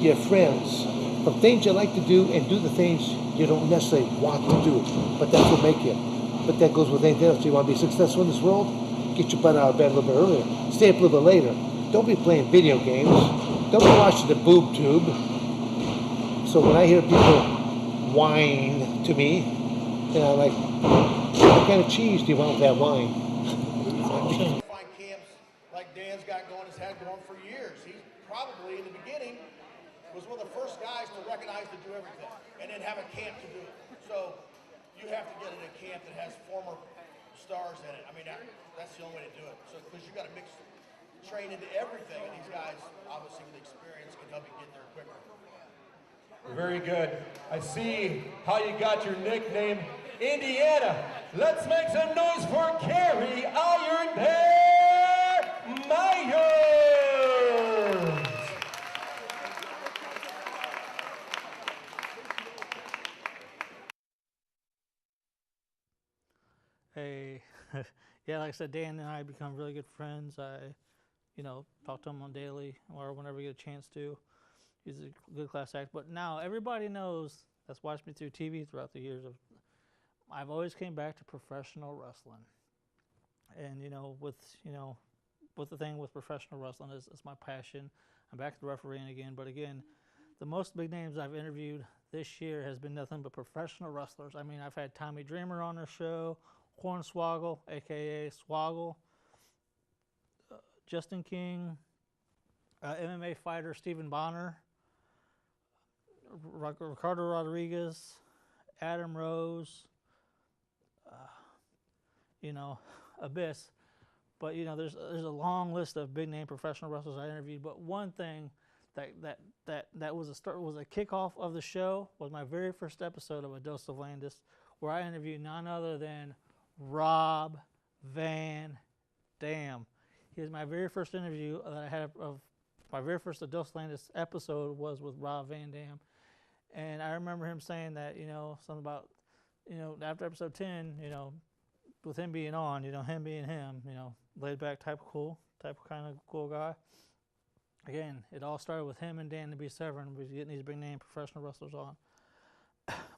your friends, from things you like to do, and do the things you don't necessarily want to do, but that's what make you. But that goes with anything else. You want to be successful in this world? Get your butt out of bed a little bit earlier. Stay up a little bit later. Don't be playing video games. Don't be watching the boob tube. So when I hear people whine to me, You know, like, what kind of cheese do you want with that wine? Find camps like Dan's got going, has had going for years. He probably, in the beginning, was one of the first guys to recognize to do everything and then have a camp to do it. So you have to get in a camp that has former stars in it. I mean, that's the only way to do it. So because you got to train into everything, and these guys, obviously with experience, can help you get there quicker. Very good. I see how you got your nickname, Indiana. Let's make some noise for Kerry Iron Bear Myers. Hey, yeah, like I said, Dan and I become really good friends. I, talk to him on daily or whenever we get a chance to. He's a good class act. But now everybody knows, that's watched me through TV throughout the years, I've always came back to professional wrestling. And, with the thing with professional wrestling is my passion. I'm back to refereeing again. But again, the most big names I've interviewed this year has been nothing but professional wrestlers. I mean, I've had Tommy Dreamer on the show, Hornswoggle, a.k.a. Swoggle, Justin King, MMA fighter Stephen Bonner, Ricardo Rodriguez, Adam Rose, Abyss. But, there's a long list of big-name professional wrestlers I interviewed. But one thing that was a kickoff of the show was my very first episode of A Dose of Landis, where I interviewed none other than Rob Van Dam. He was my very first interview that I had of my very first A Dose of Landis episode was with Rob Van Dam. And I remember him saying that, something about, after episode 10, with him being on, him being him, laid back kind of cool guy. Again, it all started with him and Dan to be Severn, was getting these big name professional wrestlers on.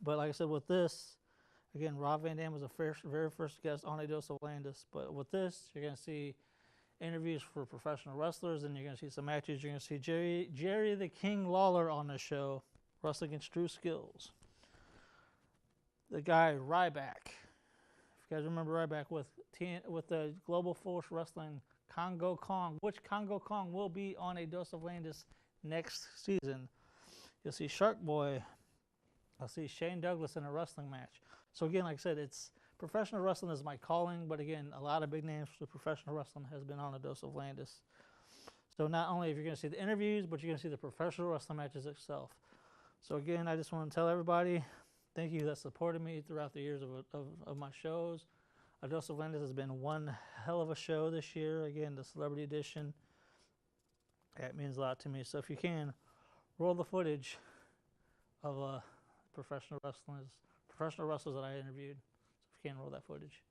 But like I said, with this, again, Rob Van Dam was the very first guest on A Dose of Landis. But with this, you're going to see interviews for professional wrestlers, and you're going to see some matches. You're going to see Jerry the King Lawler on the show, wrestling against Drew Skills. The guy Ryback, if you guys remember Ryback with the Global Force Wrestling Congo Kong, which Congo Kong will be on A Dose of Landis next season. You'll see Shark Boy. I'll see Shane Douglas in a wrestling match. So again, like I said, professional wrestling is my calling, but again, a lot of big names for professional wrestling has been on A Dose of Landis. So not only are you going to see the interviews, but you're going to see the professional wrestling matches itself. So again, I just want to tell everybody, thank you that supported me throughout the years of my shows. A Dose of Landis has been one hell of a show this year. Again, the Celebrity Edition, that means a lot to me. So if you can, roll the footage of professional wrestlers that I interviewed. So if you can, roll that footage.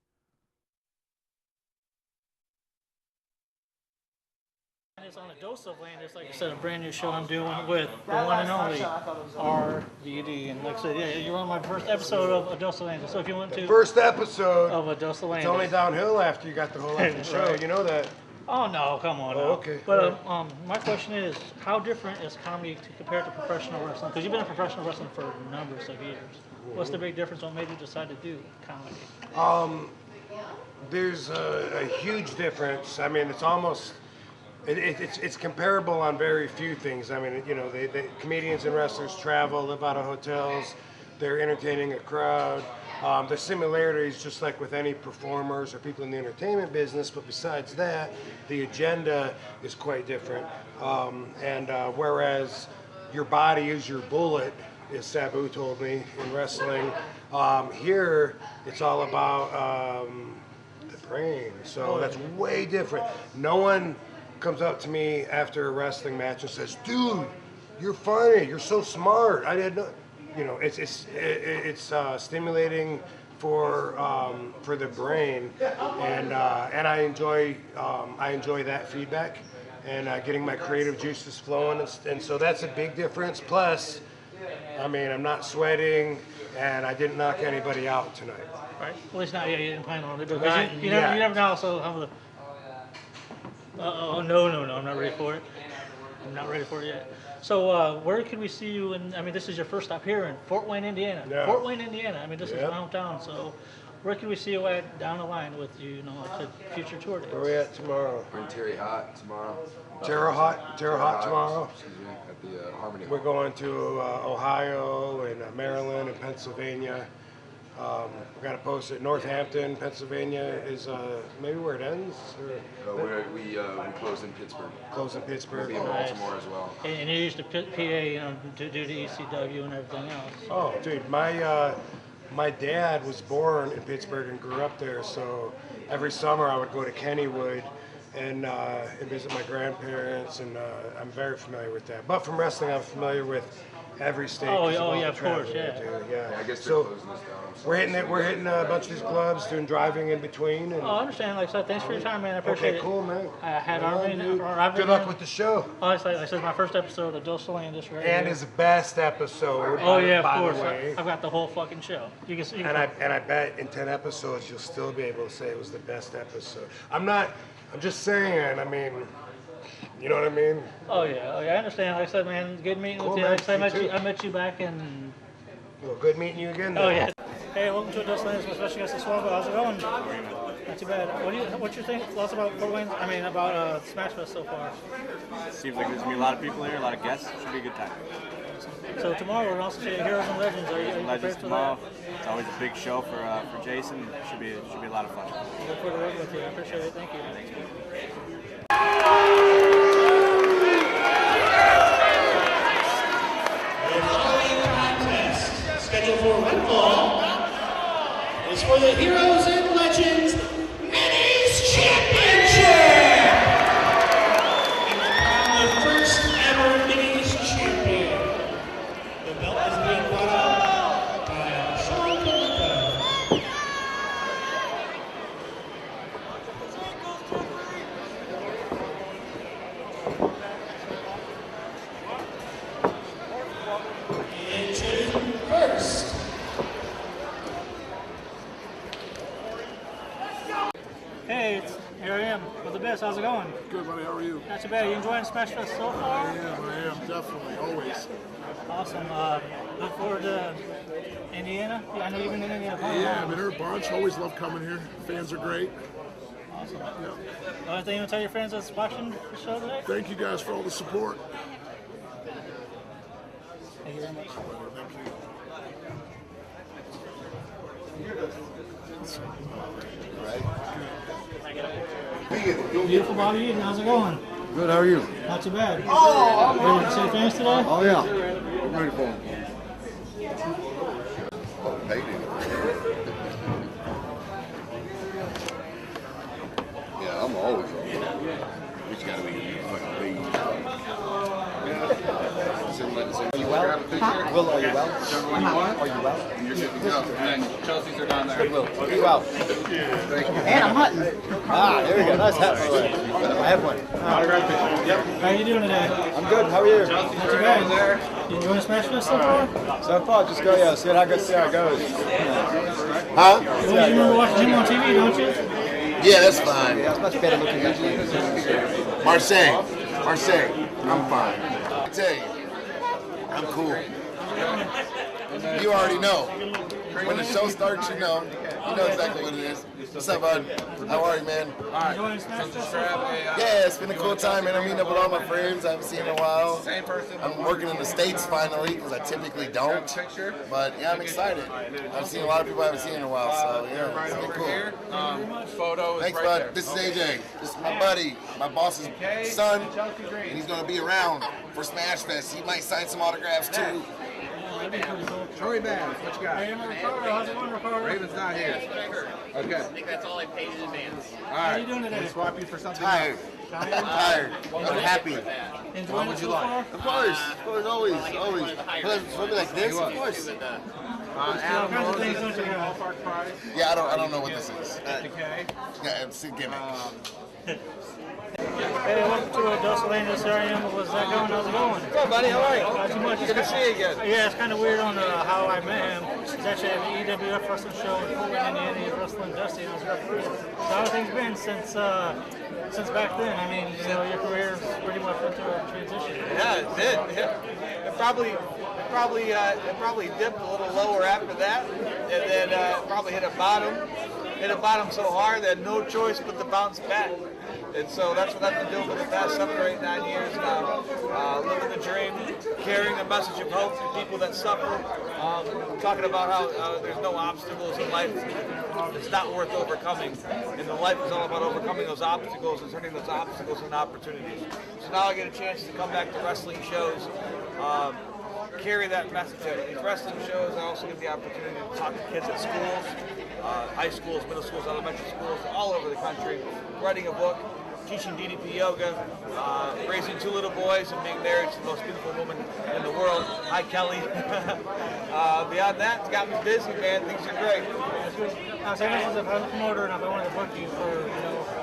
It's on A Dose of Landis, like I said, a brand new show I'm doing with the one and only RVD. And like I said, yeah, you're on my first episode of A Dose of Landis. So if you want to. First episode of A Dose of Landis. It's only downhill after you got the whole after show. Right. You know that. Oh, no, come on. Oh, now. okay. But my question is, how different is comedy compared to professional wrestling? Because you've been in professional wrestling for numbers of years. What's the big difference? What made you decide to do comedy? There's a huge difference. I mean, it's almost... It's comparable on very few things. I mean, the comedians and wrestlers travel, live out of hotels, they're entertaining a crowd. The similarities, just like with any performers or people in the entertainment business, but besides that, the agenda is quite different. Whereas your body is your bullet, as Sabu told me in wrestling, here it's all about the brain. So that's way different. No one comes up to me after a wrestling match and says, "Dude, you're funny. You're so smart. I didn't know." It's stimulating for the brain, and I enjoy that feedback and getting my creative juices flowing, and so that's a big difference. Plus, I mean, I'm not sweating, and I didn't knock anybody out tonight. Right. Well, it's not. Yeah, you didn't plan on it. Because you never know. So how the. No, I'm not ready for it. I'm not ready for it yet. So where can we see you? I mean, this is your first stop here in Fort Wayne, Indiana. Yeah. Fort Wayne, Indiana. I mean, this is Yep. my hometown. So where can we see you at down the line with you know to future tour dates? Where are we at tomorrow? We're in Terre Haute tomorrow. Terre Haute tomorrow. Excuse me, at the Harmony. We're going to Ohio and Maryland and Pennsylvania. We've got to post it. Northampton, Pennsylvania is maybe where it ends. We close in Pittsburgh. Close in Pittsburgh. We'll be in Baltimore as well. And you used to PA, you know, to do the ECW and everything else. Oh, dude, my dad was born in Pittsburgh and grew up there, so every summer I would go to Kennywood and visit my grandparents, and I'm very familiar with that. But from wrestling, I'm familiar with every state. Oh, 'cause oh all yeah, the of course, traveling I yeah. do, yeah. I guess they're So closing this down. we're hitting a bunch of these clubs, doing driving in between. And Oh, I understand. Like I said, thanks for your time, man. I appreciate okay, it. cool, man. I had Well, Arvin. dude, good luck with the show. Oh, I said my first episode of Dos Landis right And here. his best episode. Oh yeah, by of the course. way. I've got the whole fucking show. You can. And I bet in 10 episodes you'll still be able to say it was the best episode. I'm just saying, I mean, you know what I mean? Oh yeah, I understand. Like I said, man, good meeting Cool, with you. man. Like I said, You too. I met you back in. Well, good meeting you again. Oh then. yeah. Hey, welcome to Dos Landis, my special guest, Swambo. How's it going? Not too bad. What you think? Lots about Fort Wayne. I mean, about Smash Fest so far. Seems like there's gonna be a lot of people here, a lot of guests. Should be a good time. So tomorrow we're also seeing Heroes and Legends. Are you Legends prepared for tomorrow. that? It's always a big show for Jason. Should be a lot of fun. I look forward to working with you. I appreciate it. Thank you. Scheduled for one fall is for the Heroes and Legends Minis Championship. And the first ever Minis champion. The belt is being brought out by Sean Calico. First. Hey, here I am with the best. How's it going? Good, buddy. How are you? Not too bad. You enjoying Smash Fest so far? I am, definitely, always. Awesome. Look forward to Indiana. Yeah, I know you've been in Indiana. Yeah, I've been here a bunch. Always love coming here. Fans are great. Awesome. Yeah. Anything you want to tell your friends that's watching the show today? Thank you guys for all the support. Thank you very much. Thank you. Beautiful Bobby Eaton, how's it going? Good, how are you? Not too bad. Oh, ready to see the fans today? Oh, yeah. I'm ready for them. Yeah, I'm always on. We just gotta be fucking big. Are you well? Will, are you well? Are you well? You're good to go. And then Chelsea's are down there. Will, be well. Thank you. And I'm hunting. Ah, there we go. Nice hat. I have one. Yep. How are you doing today? I'm good. How are you? Not too bad. You enjoying Smash Fest so far? So far, just go, yeah, see how it goes. Huh? You remember watching him on TV, don't you? Yeah, that's fine. Yeah, it's much better looking usually. Marseille, I'm fine. I tell you, I'm cool. You already know. When the show starts, you know exactly what it is. What's up, bud? How are you, man? Enjoying Smash Fest so far? Yeah, it's been a cool time, man. I'm meeting up with all my friends I haven't seen in a while. I'm working in the States finally, because I typically don't. But yeah, I'm excited. I've seen a lot of people I haven't seen in a while, so yeah, it's been cool. Photo. Thanks, bud. This is AJ. This is my buddy, my boss's son, and he's going to be around for Smash Fest. He might sign some autographs, too. Joey Bands, what you got? Hey, I'm Ricardo. How's it going, Ricardo? Raven's not here. Okay. I think that's all I paid in advance. All right. How are you doing today? We'll swap you for something Tired. else. I'm tired. I'm happy. Enjoying would it you so like? far? Of course, always. Something like this, of course. all kinds of things, don't you guys? Yeah, I don't know what this is. Okay. Yeah, it's a gimmick. Hey, welcome to Dos Landis. Here I am with Zach going. How's it going? Good, buddy. How are you? Not too much. Good to see you again. Yeah, it's kind of weird on how I met him. He's actually at the EWF wrestling show in Fort Wayne, Indiana. He's wrestling Dusty, and I was referee. So how have things been since back then? I mean, you know, your career pretty much went through a transition. Yeah, it did. Yeah. It probably dipped a little lower after that, and then probably hit a bottom. Hit a bottom so hard that no choice but to bounce back. And so that's what I've been doing for the past 7 or 8, 9 years now. Living the dream, carrying the message of hope to people that suffer, talking about how there's no obstacles in life. It's not worth overcoming. And the life is all about overcoming those obstacles and turning those obstacles into opportunities. So now I get a chance to come back to wrestling shows, carry that message out. These wrestling shows, I also get the opportunity to talk to kids at schools, high schools, middle schools, elementary schools, all over the country, writing a book, teaching DDP yoga, raising 2 little boys and being married to the most beautiful woman in the world. Hi, Kelly. Beyond that, it's got me busy, man. Things are great. As a promoter, and if I wanted to book you for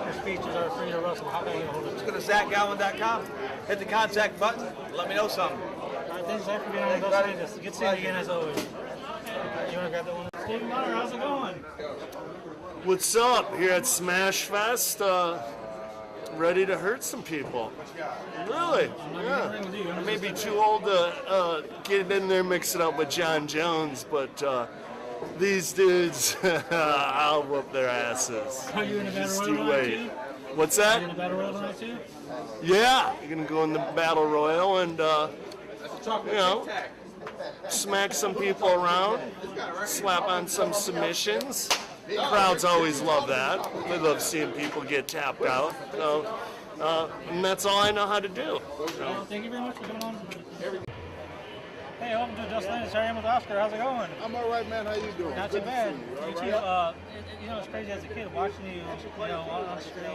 your speeches or for your wrestling, how can I get a hold of you? Just go to ZachGalvin.com, hit the contact button, let me know something. All right, thanks, Zach, for being on Dos Landis. Good seeing you again, as always. You want to grab that one? Steve Meyer, how's it going? What's up? Here at Smash Fest, ready to hurt some people. Really? Yeah. I may be too old to get in there, mix it up with John Jones, but these dudes, I'll whoop their asses. Are you in a battle Just royal you tonight wait. too? What's Are that? you in a battle royal tonight too? Yeah, you're gonna go in the battle royal and smack some people around, slap on some submissions. Crowds always love that. They love seeing people get tapped out. So, and that's all I know how to do. Well, thank you very much for coming on. Hey, welcome to Dos Landis. Here I am with Oscar. How's it going? I'm all right, man. How you doing? Not too bad. You too. You know, it's crazy as a kid watching you, on screen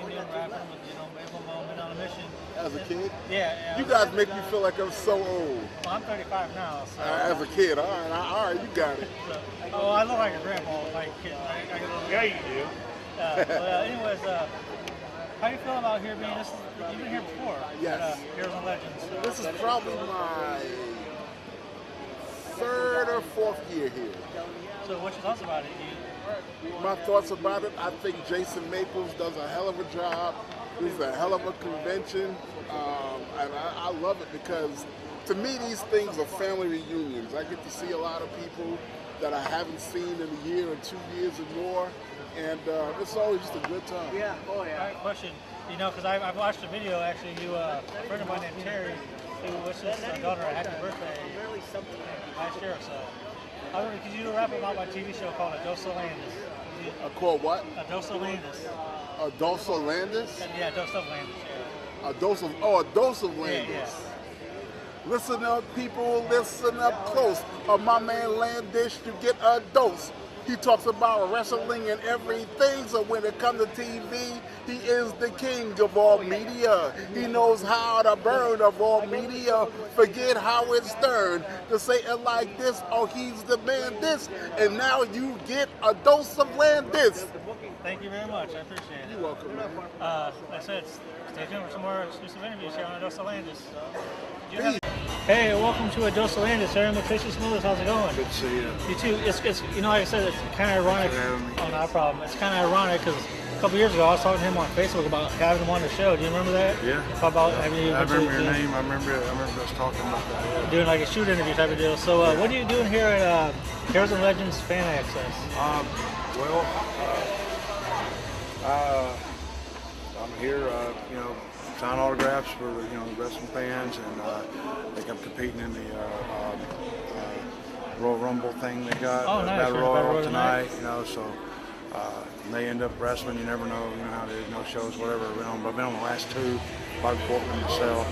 doing rapping with, Maple Moment on a mission. As a kid? Yeah. You guys make me feel like I'm so old. Well, I'm 35 now. So. As a kid, all right, you got it. I look like a grandpa, yeah, you do. Well, anyways, how do you feel about here being? You've been here before. Yes. At, Heroes and Legends. This is probably my 3rd or 4th year here. So what's your thoughts about it? My thoughts about it, I think Jason Maples does a hell of a job. This is a hell of a convention, and I love it because to me these things are family reunions. I get to see a lot of people that I haven't seen in a year or 2 years or more, and it's always just a good time. Yeah, oh yeah. All right, question, because I've watched a video, actually, a friend of mine named Terry, who wishes his daughter a happy birthday last year or so. I wonder, could you do a rap about my TV show called A Dos Landis? Called what? A Dos Landis. A Dos Landis? Yeah, Dos Landis, yeah. A dose of Landis. Yeah. Listen up, people, listen up close. My man Landis, you get a dose. He talks about wrestling and everything, so when it comes to TV, he is the king of all media. He knows how to burn of all media. Forget how it's stern to say it like this, oh, he's the man this, and now you get a dose of Landis. Thank you very much, I appreciate it. You're welcome, man. Like I said, stay tuned for some more exclusive interviews here on A Dos Landis. Hey, welcome to A Dos Landis. Aaron with Fisher Smithers. How's it going? Good to see you. You too. It's like I said, it's kind of ironic. Oh, no problem. It's kind of ironic because a couple years ago I was talking to him on Facebook about having him on the show. Do you remember that? Yeah. About having you. I remember your name. I remember us talking about that. Doing like a shoot interview type of deal. So, what are you doing here at Heroes and Legends Fan Access? I'm here, sign autographs for the wrestling fans, and I think I'm competing in the Royal Rumble thing they got, nice. Battle Royal tonight. So they end up wrestling. You never know, how it is, no shows, whatever. But I've been on the last 2, probably Portland myself.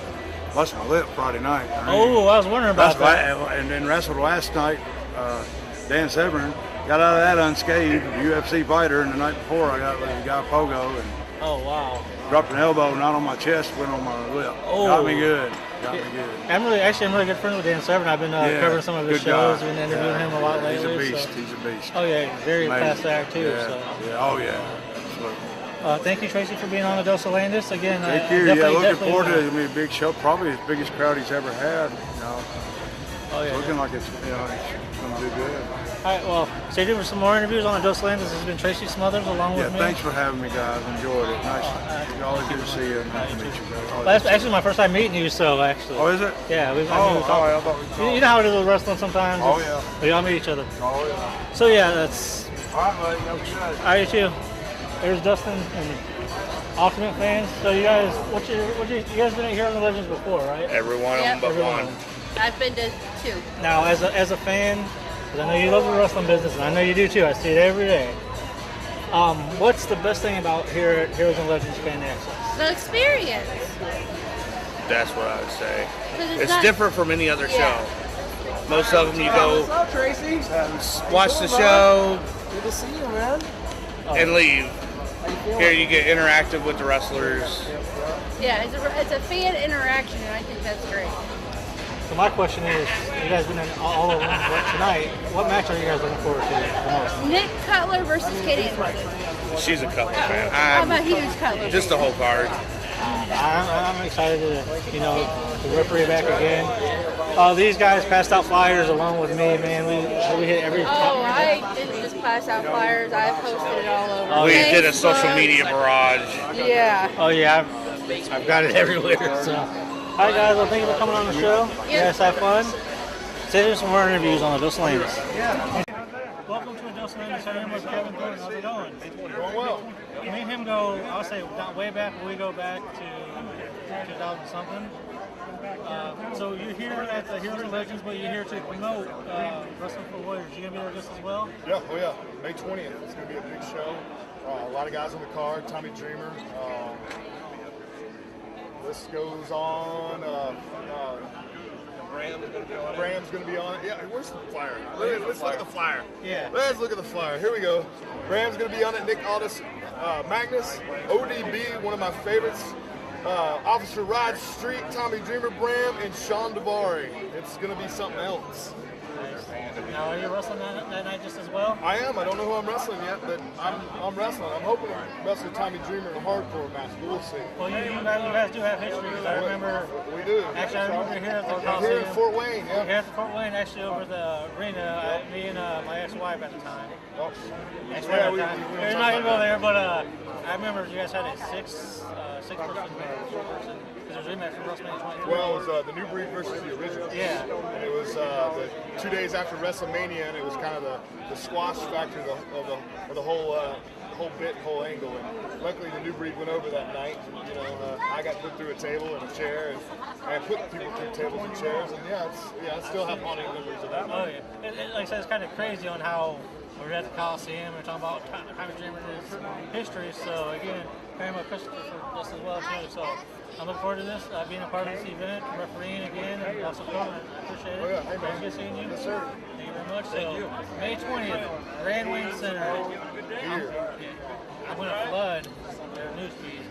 Busted my lip Friday night. I was wondering about that. And then wrestled last night. Dan Severn got out of that unscathed, UFC fighter, and the night before I got with a guy Pogo, and oh wow, dropped an elbow, not on my chest, went on my lip. Oh. Got me good. Got me good. I'm really good friends with Dan Severn. I've been covering some of his good shows. guy. Been interviewing him a lot lately. He's a beast. So. He's a beast. Oh yeah, very Amazing. fast act too. Yeah. So. Yeah. Oh yeah. Absolutely. Thank you, Tracy, for being on the Dose of Landis again. Thank you. Yeah, looking forward to it. I mean, big show, probably his biggest crowd he's ever had. You know. Oh yeah. Looking like it's it's going to do good. All right, well, stay tuned for some more interviews on the Dose of Landis. This has been Tracy Smothers along with me. Thanks for having me, guys. Enjoyed it. Nice. Always good to see you and nice to meet you guys. Well, that's actually my first time meeting you, so actually. Oh, is it? Yeah. I thought we talked. You know how it is with wrestling sometimes. Oh, yeah. We all meet each other. Oh, yeah. So, yeah, that's... All right, buddy. That was good. All right, you too. There's Dustin and Ultimate fans. So, you guys, you guys been here on the Legends before, right? Every one of them but one. I've been to 2. Now, as a fan, because I know you love the wrestling business, and I know you do too. I see it every day. What's the best thing about here at Heroes and Legends Fan Access? The experience. That's what I would say. It's It's different from any other show. Most of them you go Tracy? watch the show Good to see you, man. and leave. Here you get interactive with the wrestlers. Yeah, it's a fan interaction, and I think that's great. So my question is, you guys been in all of them tonight. What match are you guys looking forward to the most? Nick Cutler versus Katie Anderson. She's a Cutler fan. I'm a huge Cutler Just the whole card. I'm excited to referee back again. These guys passed out flyers along with me, man. We hit every. I didn't just pass out flyers. I posted it all over. We Facebook. did a social media barrage. Yeah. Oh yeah, I've got it everywhere. So. All right, guys. Well, thank you for coming on the show. You guys have fun. Stay tuned for some more interviews on the Dose of Landis. Welcome to a Dose of Landis. I'm with Kevin Gordon. How's it going? Going well. Me and him go, I'll say not way back, but we go back to 2000 something. So you're here at the Heroes and Legends, but you're here to promote Wrestling for Warriors. You gonna be there just as well? Yeah, oh yeah. May 20th. It's gonna be a big show. A lot of guys on the card. Tommy Dreamer. This goes on. Bram's going to be on it. Yeah, where's the flyer? Let's look at the flyer. Yeah. Let's look at the flyer. Here we go. Bram's going to be on it. Nick Aldis, Magnus, ODB, one of my favorites. Officer Rod Street, Tommy Dreamer, Bram, and Sean Davari. It's going to be something else. Now, are you wrestling that night just as well? I am. I don't know who I'm wrestling yet, but I'm wrestling. I'm hoping to wrestle Tommy Dreamer in a hardcore match, but we'll see. Well, you guys do have history. I remember. We do. Actually, I remember here at the Coliseum. Here in Fort Wayne, yeah. Here at Fort Wayne, actually over the arena. Me and my ex-wife at the time. Oh. Ex-wife at the time. We're not gonna go there, but I remember you guys had a six-person, four-person. There's a rematch from WrestleMania 23. Well, it was the New Breed versus the original. Yeah. And it was the 2 days after WrestleMania, and it was kind of the squash factor of the whole whole angle. And luckily, the New Breed went over that night. You know, I got put through a table and a chair, and I put people through tables and chairs, and I still have haunting memories of that. Oh yeah. Like I said, it's kind of crazy on how we're at the Coliseum and talking about Tommy Dreamer and his history. So again, very much Christopher for this as well too. So I'm looking forward to this, being a part of this event, refereeing again, and also coming. I appreciate it. Oh, yeah. Hey, very good seeing you. Yes, sir. Thank you very much. So May 20th, Grand Wayne Center. I'm going to flood their news feed.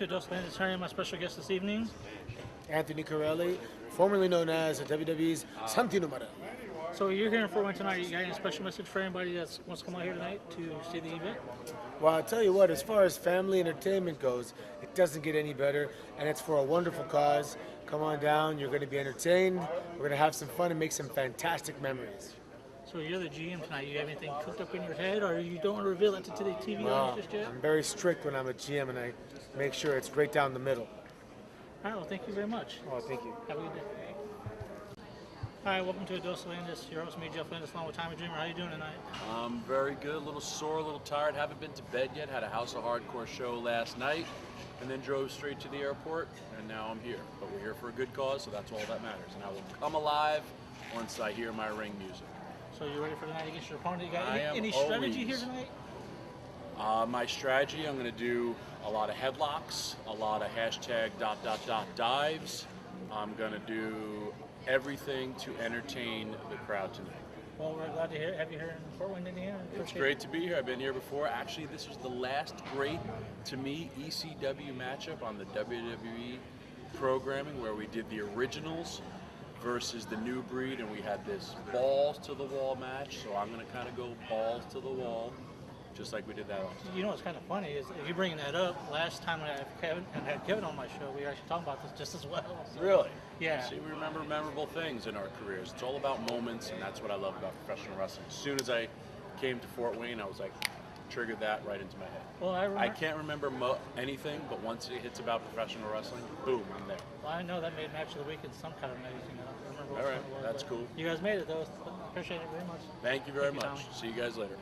Dos Landis. Here, my special guest this evening. Anthony Corelli, formerly known as WWE's Santino Marella. So you're here in Fort Wayne tonight. You got any special message for anybody that wants to come out here tonight to see the event? Well, I'll tell you what, as far as family entertainment goes, it doesn't get any better, and it's for a wonderful cause. Come on down, you're going to be entertained, we're going to have some fun and make some fantastic memories. So you're the GM tonight. You have anything cooked up in your head, or you don't want to reveal it to the TV No, audience just yet? I'm very strict when I'm a GM, and I make sure it's right down the middle. All right, well, thank you very much. Oh, thank you. Have a good day. Hi, welcome to Dos Landis. Your host, me, Jeff Landis, along with Tommy Dreamer. How you doing tonight? Very good. A little sore, a little tired. Haven't been to bed yet. Had a House of Hardcore show last night, and then drove straight to the airport, and now I'm here. But we're here for a good cause, so that's all that matters. And I will come alive once I hear my ring music. So you ready for tonight against your opponent? You got I am any strategy here always. tonight? My strategy, I'm going to do a lot of headlocks, a lot of hashtag ... dives. I'm going to do everything to entertain the crowd tonight. Well, we're glad to have you here in Fort Wayne, Indiana. It's great to be here. I've been here before. Actually, this was the last great, to me, ECW matchup on the WWE programming where we did the originals versus the new breed, and we had this balls to the wall match. So I'm going to kind of go balls to the wall, just like we did that last time. You know what's kind of funny is if you bring that up, last time I had Kevin on my show, we were actually talking about this just as well. So, Really? Yeah. See, we remember memorable things in our careers. It's all about moments, and that's what I love about professional wrestling. As soon as I came to Fort Wayne, I was like, triggered that right into my head. Well, I can't remember anything, but once it hits about professional wrestling, boom, I'm there. Well, I know that made match of the week in some kind of magazine. I don't remember what All right, it was, that's but cool. You guys made it, though. Appreciate it very much. Thank you very Thank you, much. Tommy. See you guys later.